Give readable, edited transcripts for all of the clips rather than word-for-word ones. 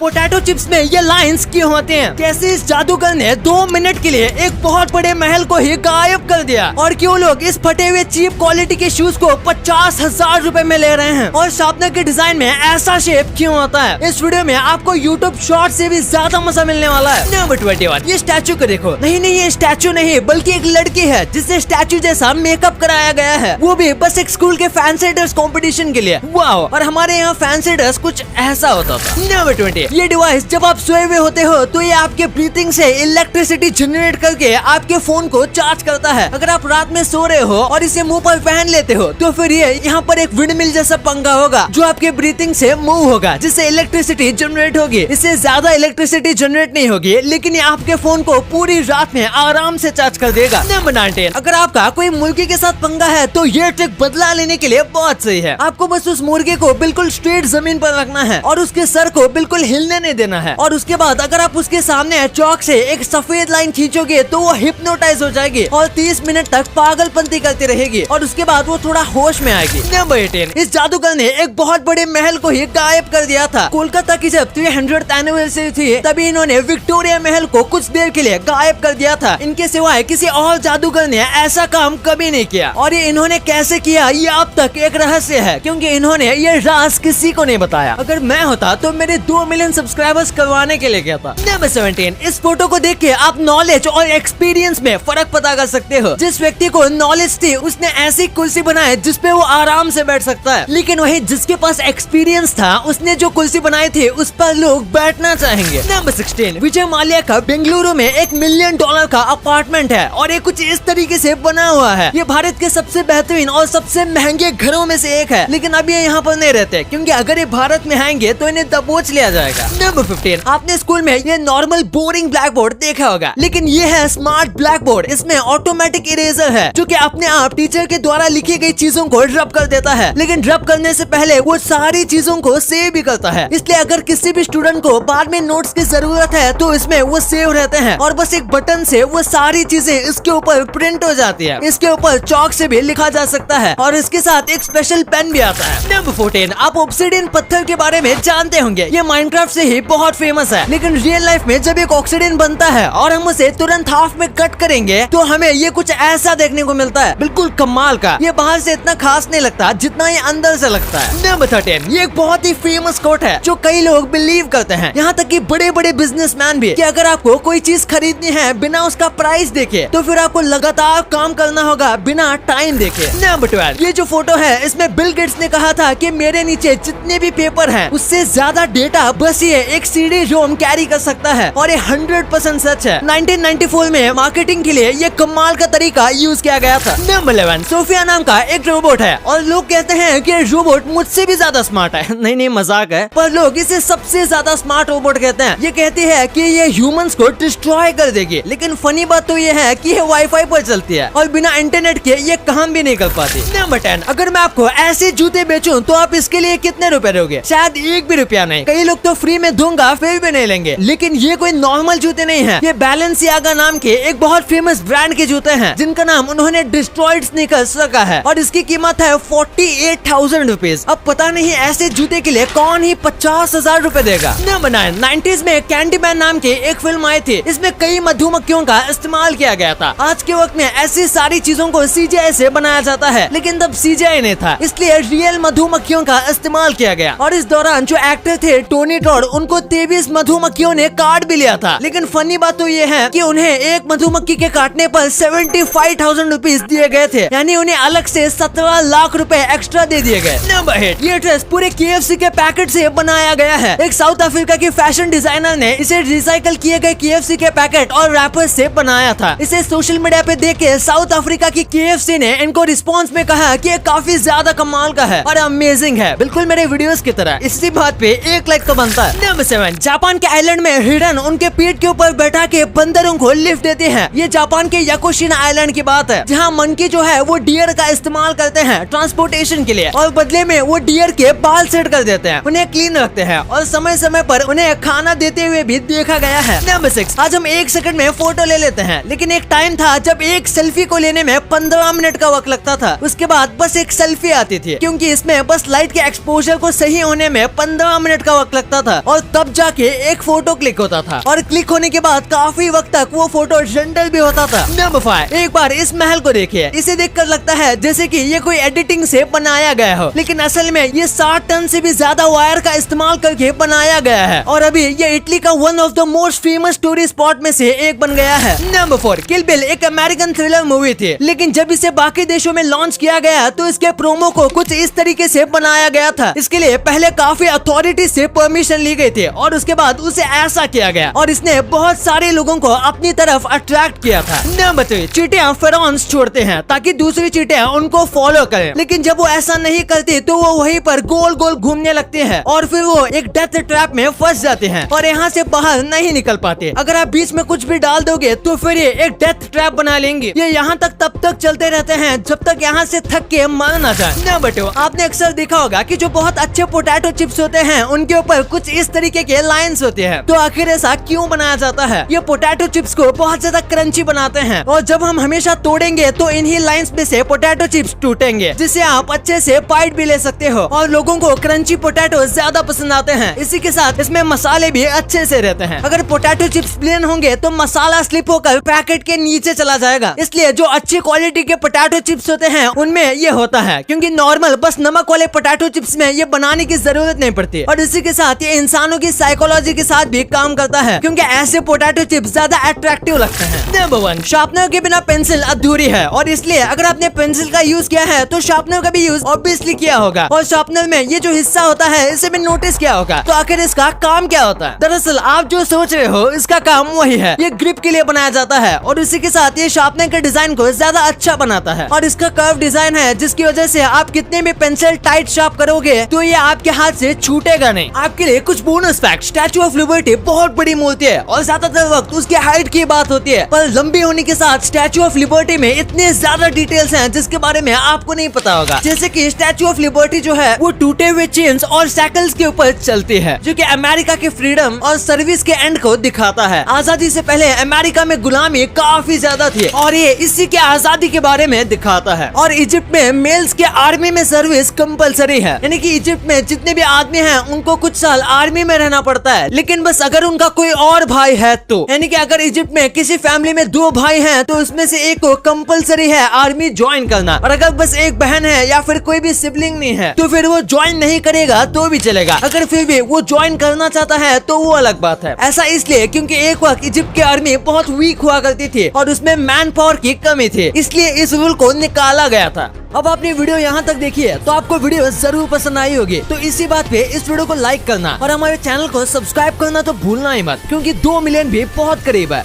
Potato chips में ये lines क्यों होते हैं? कैसे इस जादूगर ने 2 मिनट के लिए एक बहुत बड़े महल को ही गायब कर दिया? और क्यों लोग इस फटे हुए चीप क्वालिटी के शूज को 50,000 रुपए में ले रहे हैं? और शार्पनर के डिजाइन में ऐसा शेप क्यों होता है? इस वीडियो में आपको यूट्यूब शॉर्ट से भी ज्यादा मजा मिलने वाला है। नंबर 21, ये स्टैचू को देखो। नहीं, ये स्टैचू नहीं बल्कि एक लड़की है जिससे स्टैचू जैसा मेकअप कराया गया है, वो भी बस एक स्कूल के फैंसी ड्रेस कंपटीशन के लिए। वाओ! और हमारे यहाँ फैंसी ड्रेस कुछ ऐसा होता था। नंबर 20, ये डिवाइस जब आप सोए हुए होते हो तो ये आपके ब्रीथिंग से इलेक्ट्रिसिटी जनरेट करके आपके फोन को चार्ज करता है। अगर आप रात में सो रहे हो और इसे मुंह पर पहन लेते हो तो फिर ये यहाँ पर एक विंडमिल जैसा पंखा होगा जो आपके ब्रीथिंग से मूव होगा, जिससे इलेक्ट्रिसिटी जनरेट होगी। इससे ज्यादा इलेक्ट्रिसिटी जनरेट नहीं होगी, लेकिन ये आपके फोन को पूरी रात में आराम से चार्ज कर देगा। नंबर 19, अगर आपका कोई मुर्गी के साथ पंगा है तो ये ट्रिक बदला लेने के लिए बहुत सही है। आपको बस उस मुर्गे को बिल्कुल स्ट्रेट जमीन पर रखना है और उसके सर को बिल्कुल हिलने नहीं देना है। और उसके बाद अगर आप उसके सामने चौक से एक सफेद लाइन खींचोगे तो वो हिप्नोटाइज हो जाएगी और 30 मिनट तक पागलपंती करती रहेगी और उसके बाद वो थोड़ा होश में आएगी। नंबर 18, इस जादूगर ने एक बहुत बड़े महल को ही गायब कर दिया था। कोलकाता की जब 300th एनिवर्सरी थी तभी इन्होंने विक्टोरिया महल को कुछ देर के लिए गायब कर दिया था। इनके सिवाय किसी और जादूगर ने ऐसा काम कभी नहीं किया और ये इन्होंने कैसे किया ये अब तक एक रहस्य है, क्योंकि इन्होंने ये राज किसी को नहीं बताया। अगर मैं होता तो मेरे 2 मिलियन सब्सक्राइबर्स करवाने के लिए कहता। नंबर 17, इस फोटो को देख के आप नॉलेज और एक्सपीरियंस में फर्क पता कर सकते हो। जिस व्यक्ति को नॉलेज थी उसने ऐसी कुर्सी बनाई जिसपे वो आराम से बैठ सकता है, लेकिन वही जिसके पास एक्सपीरियंस था उसने जो कुर्सी बनाई थी उस पर लोग बैठना चाहेंगे। नंबर 16, विजय माल्या का बेंगलुरु में $1 मिलियन का अपार्टमेंट है और ये कुछ इस तरीके से बना हुआ है। ये भारत के सबसे बेहतरीन और सबसे महंगे घरों में से एक है, लेकिन अभी ये यहाँ पर नहीं रहते क्योंकि अगर ये भारत में आएंगे तो इन्हें दबोच लिया जाएगा। नंबर 15, आपने स्कूल में ये नॉर्मल बोरिंग ब्लैक बोर्ड देखा होगा, लेकिन ये है स्मार्ट ब्लैक बोर्ड। इसमें ऑटोमेटिक इरेजर है जो कि अपने आप टीचर के द्वारा लिखी गई चीजों को रब कर देता है, लेकिन रब करने से पहले वो सारी चीजों को सेव भी करता है। इसलिए अगर किसी भी स्टूडेंट को बाद में नोट्स की जरूरत है तो इसमें वो सेव रहते हैं और बस एक बटन से वो सारी चीजें इसके ऊपर प्रिंट हो जाती है। इसके ऊपर चौक से भी लिखा जा सकता है और इसके साथ एक स्पेशल पेन भी आता है। नंबर 14, आप ऑब्सिडियन पत्थर के बारे में जानते होंगे। ये माइनक्राफ्ट से ही बहुत फेमस है, लेकिन रियल लाइफ में जब एक ऑक्सीडेंट बनता है और हम उसे तुरंत हाफ में कट करेंगे तो हमें ये कुछ ऐसा देखने को मिलता है, बिल्कुल कमाल का। ये बाहर से इतना खास नहीं लगता जितना ये अंदर से लगता है। नंबर 13, ये एक बहुत ही फेमस कोट है जो कई लोग बिलीव करते हैं, यहाँ तक कि बड़े बड़े बिजनेसमैन भी, कि अगर आपको कोई चीज खरीदनी है बिना उसका प्राइस देखे तो फिर आपको लगातार काम करना होगा बिना टाइम देखे। नंबर 12, ये जो फोटो है इसमें बिल गेट्स ने कहा था कि मेरे नीचे जितने भी पेपर हैं उससे ज्यादा डेटा बस ये एक CD रोम कैरी कर सकता है, और ये 100% सच है। 1994 में मार्केटिंग के लिए ये कमाल का तरीका यूज किया गया था। नंबर 11, सोफिया नाम का एक रोबोट है और लोग कहते हैं कि रोबोट मुझसे भी ज्यादा स्मार्ट है। नहीं मजाक है, पर लोग इसे सबसे ज्यादा स्मार्ट रोबोट कहते हैं। ये कहती है कि ये ह्यूमंस को डिस्ट्रॉय कर देगी, लेकिन फनी बात तो ये है कि ये वाईफाई पर चलती है और बिना इंटरनेट के ये काम भी नहीं कर पाती। नंबर 10, अगर मैं आपको ऐसे जूते बेचूं तो आप इसके लिए कितने रुपए दोगे? शायद 1 भी रुपया नहीं। कई लोग तो फ्री में दूंगा फिर भी नहीं लेंगे, लेकिन ये कोई नॉर्मल जूते नहीं है। ये बैलेंसियागा नाम के एक बहुत फेमस ब्रांड के जूते हैं जिनका नाम उन्होंने डिस्ट्रॉयड स्नीकर्स रखा है और इसकी कीमत है 48,000 रुपीज। अब पता नहीं ऐसे जूते के लिए कौन ही 50,000 रुपए देगा। नंबर 9, 90s में कैंडीमैन नाम की एक फिल्म आई थी। इसमें कई मधुमक्खियों का इस्तेमाल किया गया था। आज के वक्त में ऐसी सारी चीजों को CGI से बनाया जाता है, लेकिन तब CGI नहीं था, इसलिए रियल मधुमक्खियों का इस्तेमाल किया गया। और इस दौरान जो एक्टर थे टोनी टॉड, उनको 23 मधुमक्खियों ने काट भी लिया था। लेकिन फनी बात तो ये है कि उन्हें एक मधुमक्खी के काटने पर 75,000 रुपीज दिए गए थे, यानी उन्हें अलग से 17 लाख रुपए एक्स्ट्रा दे दिए गए। नंबर 8, ये ड्रेस पूरे KFC के पैकेट से बनाया गया है। एक साउथ अफ्रीका के फैशन डिजाइनर ने इसे रिसाइकल किए गए KFC के पैकेट और रैपर से बनाया था। इसे सोशल मीडिया पे देख के साउथ अफ्रीका की KFC ने इनको रिस्पॉन्स में कहा कि ये काफी ज्यादा कमाल का है और अमेजिंग है, बिल्कुल मेरे वीडियोस की तरह। इसी बात पे 1 लाइक तो बनता है। नंबर 7, जापान के आइलैंड में हिरन उनके पीठ के ऊपर बैठा के बंदरों को लिफ्ट देते हैं। ये जापान के याकुशिना आइलैंड की बात है, जहाँ मंकी जो है वो डियर का इस्तेमाल करते हैं ट्रांसपोर्टेशन के लिए और बदले में वो डियर के बाल सेट कर देते हैं, उन्हें क्लीन रखते हैं और समय समय पर उन्हें खाना देते हुए भी देखा गया है। नंबर 6, आज हम 1 सेकंड में फोटो ले लेते हैं, लेकिन एक टाइम था जब एक सेल्फी को लेने में 15 मिनट का वक्त लगता था। उसके बाद बस एक सेल्फी आती थी, क्योंकि इसमें बस लाइट के एक्सपोजर को सही होने में 15 मिनट का वक्त लगता था। था और तब जाके एक फोटो क्लिक होता था और क्लिक होने के बाद काफी वक्त तक वो फोटो रेंडर भी होता था। नंबर 5, एक बार इस महल को देखिए। इसे देखकर लगता है जैसे कि ये कोई एडिटिंग से बनाया गया हो, लेकिन असल में ये 60 टन से भी ज्यादा वायर का इस्तेमाल करके बनाया गया है और अभी ये इटली का one of the most famous tourist spot में से एक बन गया है। नंबर 4, किल बिल एक अमेरिकन थ्रिलर मूवी थी, लेकिन जब इसे बाकी देशों में लॉन्च किया गया तो इसके प्रोमो को कुछ इस तरीके से बनाया गया था। इसके लिए पहले काफी अथॉरिटी से परमिशन ली गई थी और उसके बाद उसे ऐसा किया गया और इसने बहुत सारे लोगों को अपनी तरफ अट्रैक्ट किया था। नंबर 3, चींटियां फेरोमोन्स छोड़ते हैं ताकि दूसरी चींटियां उनको फॉलो करें, लेकिन जब वो ऐसा नहीं करती तो वो वहीं पर गोल गोल घूमने लगते हैं और फिर वो एक डेथ ट्रैप में फंस जाते हैं और यहाँ से बाहर नहीं निकल पाते। अगर आप बीच में कुछ भी डाल दोगे तो फिर ये एक डेथ ट्रैप बना लेंगे। ये यहाँ तक तब तक चलते रहते हैं जब तक यहाँ से थक के मर ना जाए। नंबर 2, आपने अक्सर देखा होगा कि जो बहुत अच्छे पोटैटो चिप्स होते हैं उनके ऊपर कुछ इस तरीके के लाइंस होते हैं। तो आखिर ऐसा क्यों बनाया जाता है? ये पोटैटो चिप्स को बहुत ज्यादा क्रंची बनाते हैं और जब हम हमेशा तोड़ेंगे तो इन्हीं लाइंस में से पोटैटो चिप्स टूटेंगे, जिससे आप अच्छे से बाइट भी ले सकते हो और लोगों को क्रंची पोटैटो ज्यादा पसंद आते हैं। इसी के साथ इसमें मसाले भी अच्छे से रहते हैं। अगर पोटैटो चिप्स प्लेन होंगे तो मसाला स्लिप होकर पैकेट के नीचे चला जाएगा, इसलिए जो अच्छी क्वालिटी के पोटैटो चिप्स होते हैं उनमें ये होता है, क्योंकि नॉर्मल बस नमक वाले पोटैटो चिप्स में ये बनाने की जरूरत नहीं पड़ती। और इसी के साथ ये इंसानों की साइकोलॉजी के साथ भी काम करता है, क्योंकि ऐसे पोटैटो चिप्स ज्यादा अट्रैक्टिव लगते हैं। नंबर 1, शार्पनर के बिना पेंसिल अधूरी है और इसलिए अगर आपने पेंसिल का यूज किया है तो शार्पनर का भी यूज ऑब्वियसली किया होगा और शार्पनर में ये जो हिस्सा होता है इसे भी नोटिस किया होगा। तो आखिर इसका काम क्या होता है? दरअसल आप जो सोच रहे हो इसका काम वही है, ये ग्रिप के लिए बनाया जाता है और इसी के साथ ये शार्पनर के डिजाइन को ज्यादा अच्छा बनाता है और इसका कर्व डिजाइन है जिसकी वजह से आप कितने भी पेंसिल टाइट शार्प करोगे तो ये आपके हाथ से छूटेगा नहीं। आपके लिए कुछ bonus fact, statue of liberty बहुत बड़ी मूर्ति है और ज्यादातर वक्त उसकी हाइट की बात होती है, पर लंबी होने के साथ स्टैचू ऑफ लिबर्टी में इतने ज्यादा डिटेल्स हैं जिसके बारे में आपको नहीं पता होगा। जैसे कि स्टैचू ऑफ लिबर्टी जो है वो टूटे हुए चेन्स और साइकिल्स के ऊपर चलती है, जो कि अमेरिका के फ्रीडम और सर्विस के एंड को दिखाता है। आजादी से पहले अमेरिका में गुलामी काफी ज्यादा थी और ये इसी के आजादी के बारे में दिखाता है। और इजिप्ट में मेल्स के आर्मी में सर्विस कंपलसरी है, यानी कि इजिप्ट में जितने भी आदमी हैं उनको कुछ साल आर्मी में रहना पड़ता है, लेकिन बस अगर उनका कोई और भाई है तो, यानी कि अगर इजिप्ट में किसी फैमिली में 2 भाई हैं तो उसमें से एक को कंपलसरी है आर्मी ज्वाइन करना, और अगर बस एक बहन है या फिर कोई भी सिबलिंग नहीं है तो फिर वो ज्वाइन नहीं करेगा तो भी चलेगा। अगर फिर भी वो ज्वाइन करना चाहता है तो वो अलग बात है। ऐसा इसलिए क्योंकि एक वक्त इजिप्ट की आर्मी बहुत वीक हुआ करती थी और उसमें मैन पावर की कमी थी, इसलिए इस रूल को निकाला गया था। अब आपने वीडियो यहाँ तक देखी है तो आपको वीडियो जरूर पसंद आई होगी, तो इसी बात पे इस वीडियो को लाइक करना और हमारे चैनल को सब्सक्राइब करना तो भूलना ही मत, क्योंकि 2 मिलियन भी बहुत करीब है।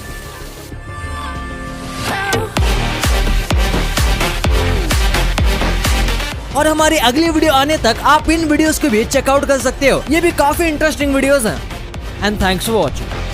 और हमारी अगली वीडियो आने तक आप इन वीडियोस को भी चेकआउट कर सकते हो, ये भी काफी इंटरेस्टिंग वीडियोस हैं। And thanks for watching.